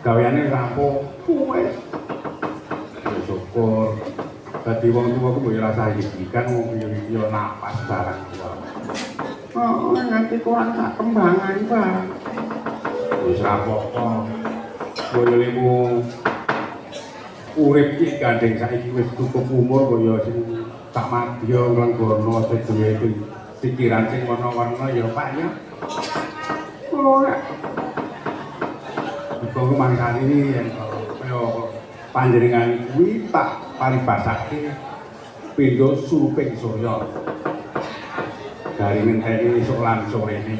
gaweane rampung wis syukur dadi wong tuwa ku yo rasa iki-ikan wong yo napas barang kuwi. Oh, nganti kurang sak kembangan barang. Wis rapopo. Boyolemu urip iki gandeng saiki wis cukup umur kaya sing tak madya nglenggono seduwe pikiran sing warna-warna ya Pak ya. Ora. Kok mangkane yen kaya panjenengan kuwi tak paribasake pindho suruping surya. Dari ngenteni esuk lan sore iki.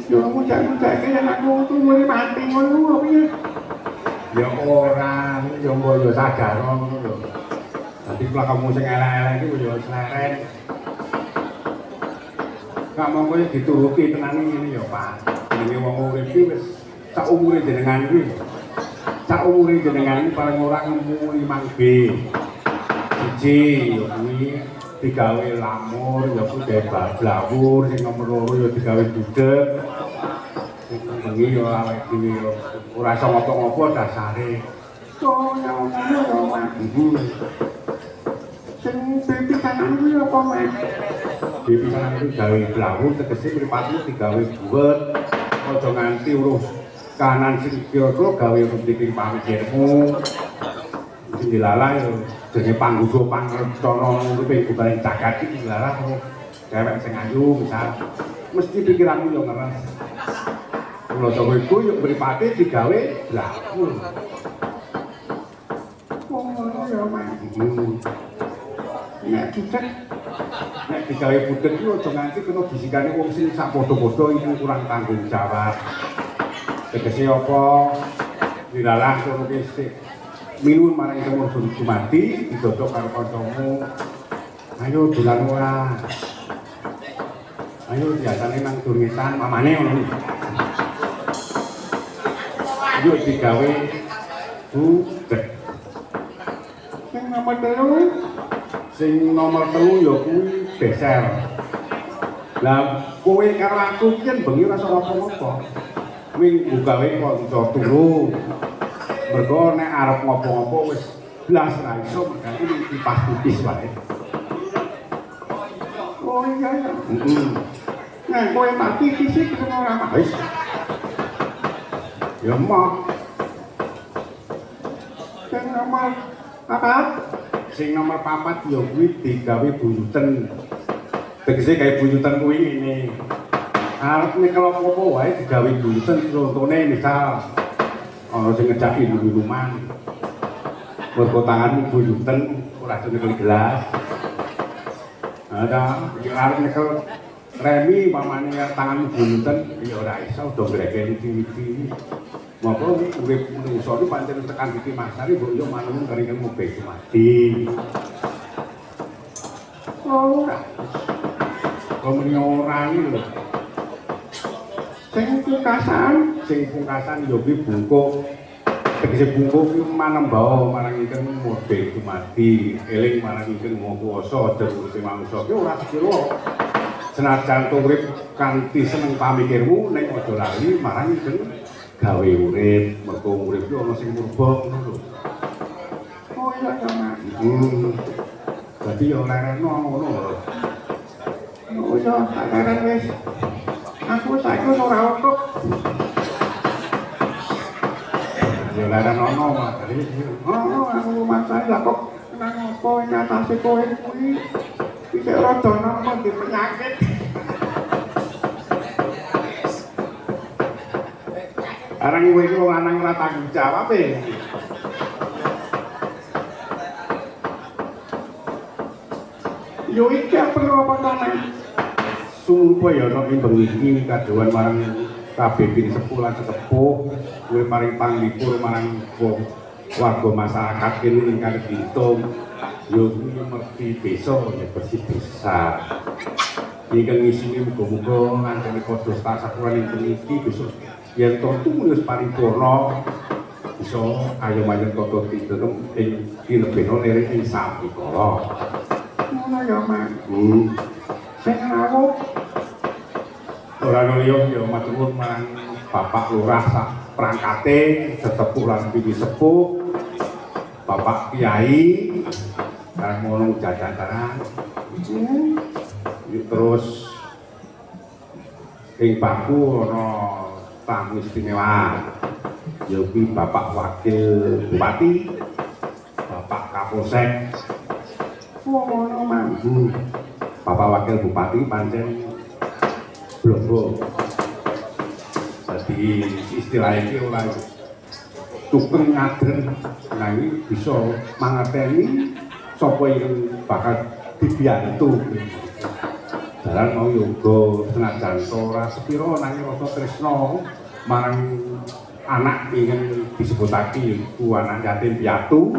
Yo muncak-muncak yen aku umure mati ngono piye? Ya ora, yo yo sadar ngono lho. Dadi kula kamu sing elek-elek iki yo sleren. Gak monggo dituruti tenan ngene ya, Pak. Jenenge wong urip iki wis sak umure jenengan iki. Sak umure jenengan iki paling ora nemu 5B. Siji yo kuwi digawe lamur ya kuwi gawe blawur sing nomor loro ya digawe budek. Bengi yo awake dhewe yo ora iso ngopo-ngopo dasare. Oh, ya ngono ya, Pak. Sing pipisanan kuwi apa, Mas? Pipisanan kuwi gawe blawur tegese mripatmu digawe buwet. Aja nganti urus kanan sing kira-kira gawe penting pamikirmu. Sing dilalah yo jenenge panggugo pangrencana uripe bukan jagat iki dilalah karo dhewek sing ayu misal mesti pikiranmu yo ngeres. Kula coba iku yo mripate digawe blawur. Oh, ya, Mas. Nek budek nek digawe budek iki aja nganti kena bisikane wong sing sak padha-padha iku kurang tanggung jawab. Tegese apa? Dilalah kono ki sik minun marang temur Jumati didodok karo kancamu. Ayo dolan ora. Ayo biasane nang durngetan mamane ngono. Ayo digawe budek. Sing nomor 3 ya kuwi beser. Lah kowe karo aku ki yen bengi ora iso apa-apa. Kuwi gawe kanca turu. Mergo nek arep ngopo-ngopo wis blas ra iso mergane kipas pipis wae. Oh iya ya. Nek kowe tak pipis iki kena ora apa. Wis. Ya mah. Sing nomor papat. Sing nomor 4 ya kuwi digawe buyuten. Tegese gawe buyuten kuwi ngene. Arep nek apa-apa wae digawe buyuten contone misal ana sing ngejaki minuman. Mergo tanganmu buyuten ora nyekel gelas. Ada arep nyekel remi mamane tanganmu buyuten ya ora iso do grekeni iki. Mapa urip menungso iki pancen tekan iki masari mbok yo manung keringan mobil mati. Ora. Kok ora iki lho. Sing pungkasan yo kuwi bungkuk. Tegese bungkuk kuwi manembawa marang iken mobil mati, eling marang iken wong kuwasa aja ngurusi manungsa. Ki ora sekira. Senajan urip kanthi seneng pamikirmu ning aja lali marang iken gawe urip, mergo urip iki ana sing murba ngono lho. Oh iya to, Mas. Dadi yo lereno ngono lho. Oh iya, tak leren wis. Aku saiki ora utuk. Yo leren ono, Mas. Oh, aku masalah lah kok nang opo nyatase kowe kuwi iki rada nang di penyakit. Arang kowe iki wong lanang ora tanggung jawab e. Yo iki perlu apa tanah? Sumpah ya ana ing bengi iki kadhewan marang kabeh ping sepulan sesepuh, kowe paring panglipur marang wong warga masyarakat kene ingkang diitung. Yo kuwi merti desa ya bersih desa. Ingkang isine muga-muga nganteni padha sasapuran ing iki besok yen tentu wis paripurna bisa ayo-ayo tata tindekem ing kinebena lirik ing sampikala. Ngono ya, Mas. Sing rawuh ora liya ya matur marang Bapak Lurah sak prangkate sesepuh lan pipi sepuh Bapak Kiai kan ngono jajan-jajan terus ing bangku ana tamu istimewa yogi Bapak Wakil Bupati Bapak Kapolsek ngono Mang Bapak Wakil Bupati pancen blongo jadi istilah ini ora tukeng ngadren nanging bisa mangerteni sapa yang bakal dibiyantu dalan mau yoga senajan ora sepiro nanging rasa tresna marang anak ingin disebutake iku anak yatim piatu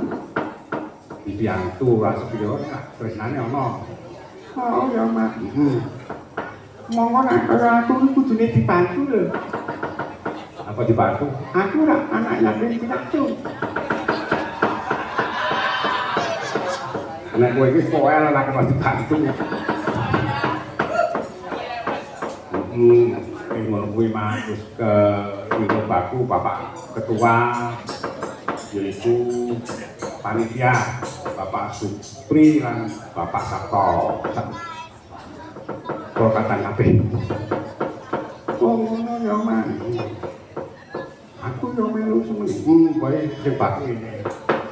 dibiyantu ora sepiro tresnane ana oh ya Mas monggo nek aku kudune dibantu lho. Apa dibantu? Aku ora anak yatim piatu. Nek kowe iki poel nek pas dibantu. Ngono kuwi Mas terus ke Ibu Baku Bapak Ketua yaitu panitia Bapak Supri dan Bapak Sabto. Kalau kata kabeh. Oh ngono ya Mas. Aku yo melu seminggu bae sebab ini.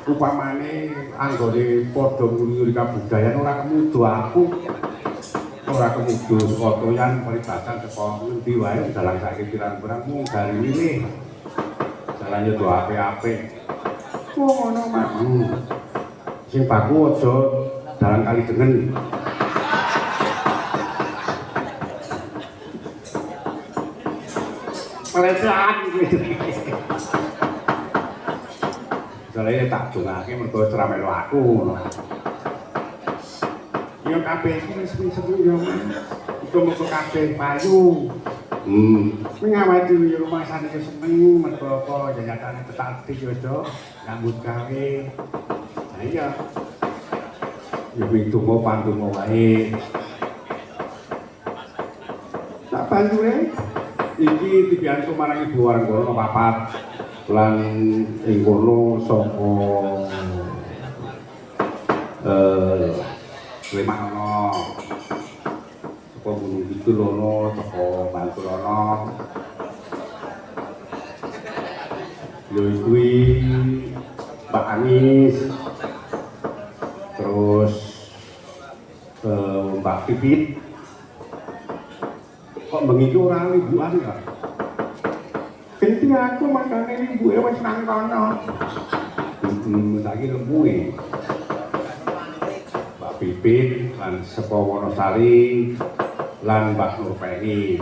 Upamane anggone padha nguri kabudayan ora kemudu aku. Ora kemudu fotoyan peribasan saka ngendi wae dalan saiki pirang-pirang mung dari ini. Dalan yo apik-apik. Oh ngono Mas. Sing baku aja dalan kali dengen. Pelecehan gitu. Soalnya tak dongake mergo ora melu aku ngono. Yo kabeh iki wis sepi-sepi yo. Iku mung kabeh payu. Sing awake dhewe rumah saniki seneng mergo apa jajatane tetati yo do nyambut gawe. Lah iya. Yo wing tunggu pandungo wae. Tak banjure iki dibiyantu marang Ibu Waranggono papat lan ing kono saka Sleman ana saka Gunung Kidul ana saka Bantul ana lho kuwi Pak Anies terus Mbak Pipit kok bengi ora liburan ya? Ganti aku makane libuke wis nang kono. Saiki lembuhe. Mbak Pipin lan saka Wonosari lan Mbak Nurpeni.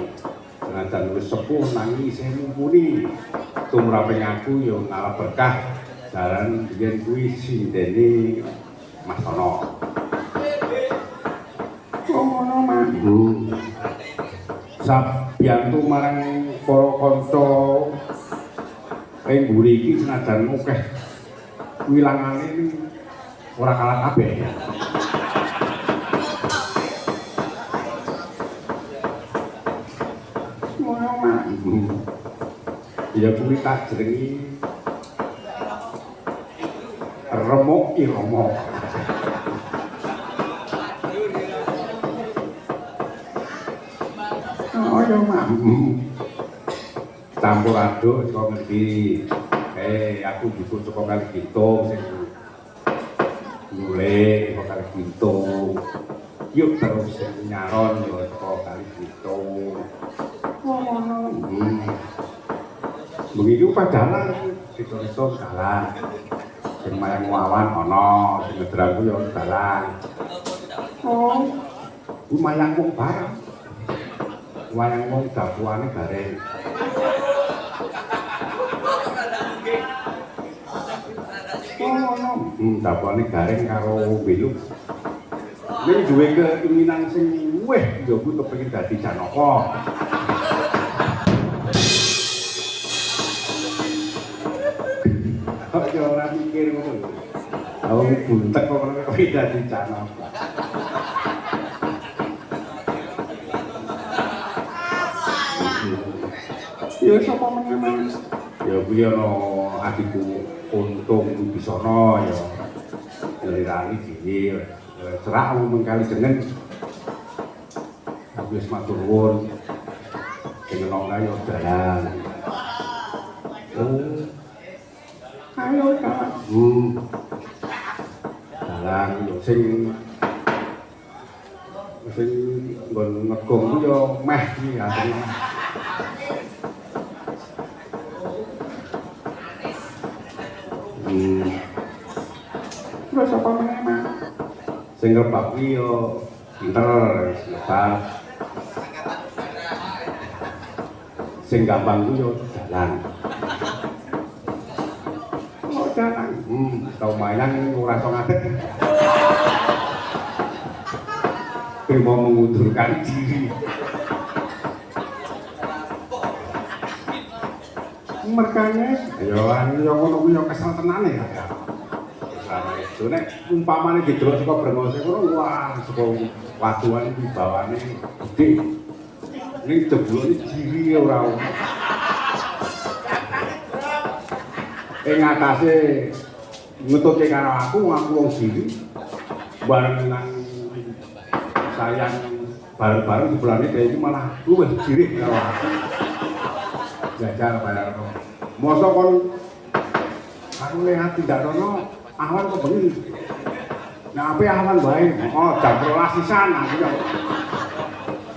Senajan wis sepuh nanging isih mumpuni. Tumraping aku ya ngarep berkah dalan yen kuwi sindene Mas Tono. Oh ngono Mas. Sabiyantu marang para kanca ing mburi iki senajan akeh wilangane ora kalah kabeh. Ngono Mas. Ya kuwi tak jenengi remuk irama. Oh ya Mak. Campur aduk saka ngendi. Aku dipun saka Kali Gintung sing nyulih saka Kali Gintung. Yuk terus nyaron yo saka Kali Gintung. Oh ngono. Begitu padahal itu dalan. Sing mayang wawan ana, sing ngedraku yo dalan. Oh. Lumayan wong bareng. Wayang wong dapuane bareng. Oh ngono. Dapuane gareng karo beluk. Nek duwe keinginan sing weh yo ku kepengin dadi Janaka. Kok yo ora mikir ngono. Aku buntek kok kepengin dadi Janaka. Ya sapa meneh? Ya kuwi ana adikku Untung Wibisono ya. Ngelirani dhewe. Cerak mung kali jeneng. Aku wis matur nuwun. Sing ana ayo dalan. Ayo dalan. Dalan yo sing nggon ngegong ku yo meh iki asline. Terus apa meneh, Mas? Sing ngebab ki yo pinter, hebat. Sing gampang ku yo dalan. Oh, dalan. Tau mainan ora iso ngadeg. Mau mengundurkan diri. Merkane yo ngono kuwi yo kesel tenane ya. Kesel. Nek umpamane didelok saka brengose ngono wah saka waduan iki bawane gedhe. Ning jebule diri ora ono. Ing atase ngetutke karo aku wong diri bareng nang sayang bareng-bareng sebelahnya dia itu malah luwih jirih karo aku. Jajal bayar no. Masa kon aku lihat tidak rono awan kok bengi. Nah apa awan bae? Oh jam 12 sisan aku ya.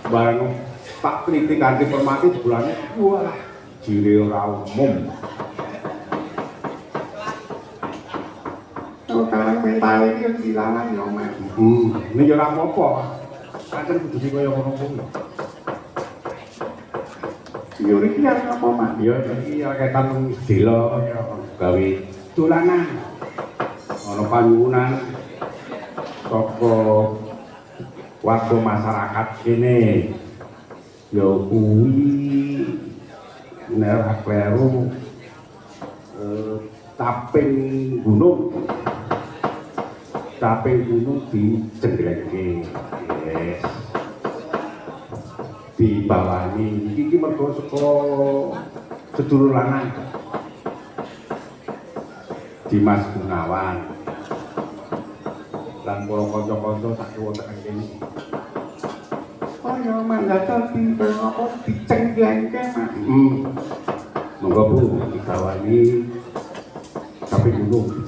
Bareng tak kritik ganti permati sebelahnya. Wah, jirih ora umum. Kalau karang mental iki dilangan yo men. Ini yo ora apa-apa. Pancen kudu sing kaya ngono kuwi. Yo iki apa, Mas? Yo iki ketan dela gawe dolanan. Ana panyuwunan saka warga masyarakat kene. Yo kuwi nek ora kleru taping gunung di jengglenge. Yes. Di bawani iki mergo saka sedulur lanang Dimas Gunawan lan para kanca-kanca sak wonten kene. Oh ya mandatal pinter apa dicengglengke Mas. Monggo Bu dibawani tapi gunung